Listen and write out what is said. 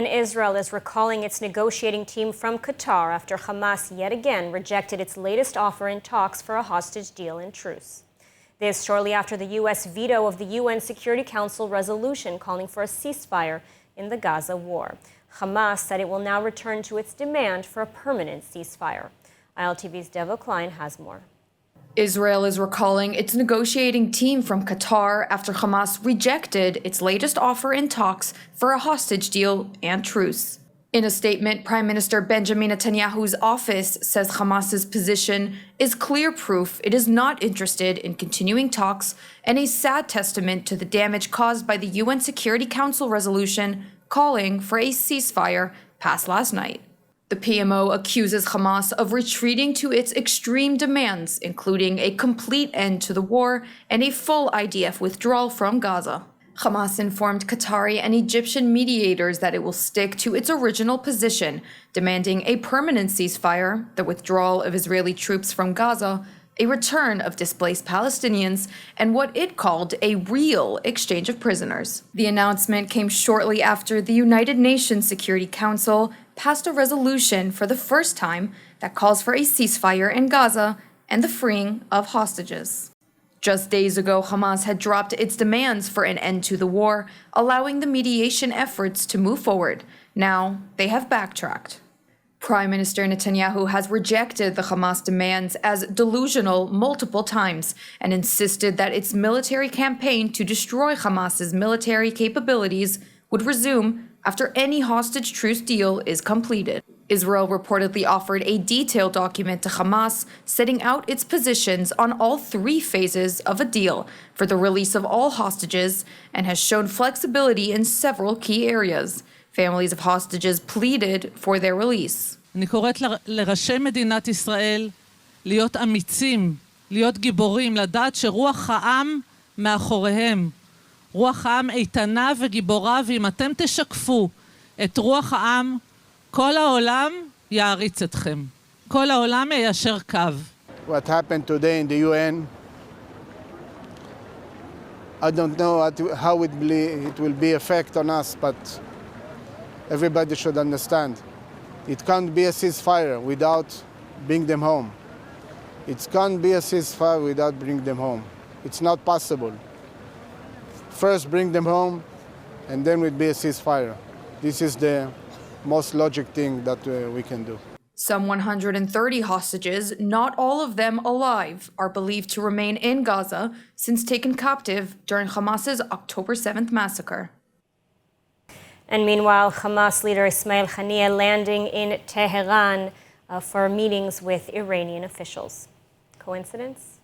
And Israel is recalling its negotiating team from Qatar after Hamas yet again rejected its latest offer in talks for a hostage deal and truce. This shortly after the U.S. veto of the UN Security Council resolution calling for a ceasefire in the Gaza war. Hamas said it will now return to its demand for a permanent ceasefire. ILTV's Deva Klein has more. Israel is recalling its negotiating team from Qatar after Hamas rejected its latest offer in talks for a hostage deal and truce. In a statement, Prime Minister Benjamin Netanyahu's office says Hamas's position is clear proof it is not interested in continuing talks and a sad testament to the damage caused by the UN Security Council resolution calling for a ceasefire passed last night. The PMO accuses Hamas of retreating to its extreme demands, including a complete end to the war and a full IDF withdrawal from Gaza. Hamas informed Qatari and Egyptian mediators that it will stick to its original position, demanding a permanent ceasefire, the withdrawal of Israeli troops from Gaza, a return of displaced Palestinians, and what it called a real exchange of prisoners. The announcement came shortly after the United Nations Security Council passed a resolution for the first time that calls for a ceasefire in Gaza and the freeing of hostages. Just days ago, Hamas had dropped its demands for an end to the war, allowing the mediation efforts to move forward. Now, they have backtracked. Prime Minister Netanyahu has rejected the Hamas demands as delusional multiple times and insisted that its military campaign to destroy Hamas's military capabilities would resume after any hostage truce deal is completed. Israel reportedly offered a detailed document to Hamas setting out its positions on all three phases of a deal for the release of all hostages and has shown flexibility in several key areas. Families of hostages pleaded for their release. אני קוראת לראשי מדינת ישראל להיות אמיצים, להיות גיבורים, לדעת שרוח העם מאחוריהם. רוח העם איתנה וגיבורה, ואם אתם תשקפו את רוח העם, כל העולם יעריץ אתכם. כל העולם יישר קו. What happened today in the UN, I don't know how it will be effect on us, but everybody should understand. It can't be a ceasefire without bringing them home. It can't be a ceasefire without bringing them home. It's not possible. First bring them home, and then will be a ceasefire. This is the most logic thing that we can do. Some 130 hostages, not all of them alive, are believed to remain in Gaza since taken captive during Hamas's October 7th massacre. And meanwhile, Hamas leader Ismail Haniyeh landing in Tehran for meetings with Iranian officials. Coincidence?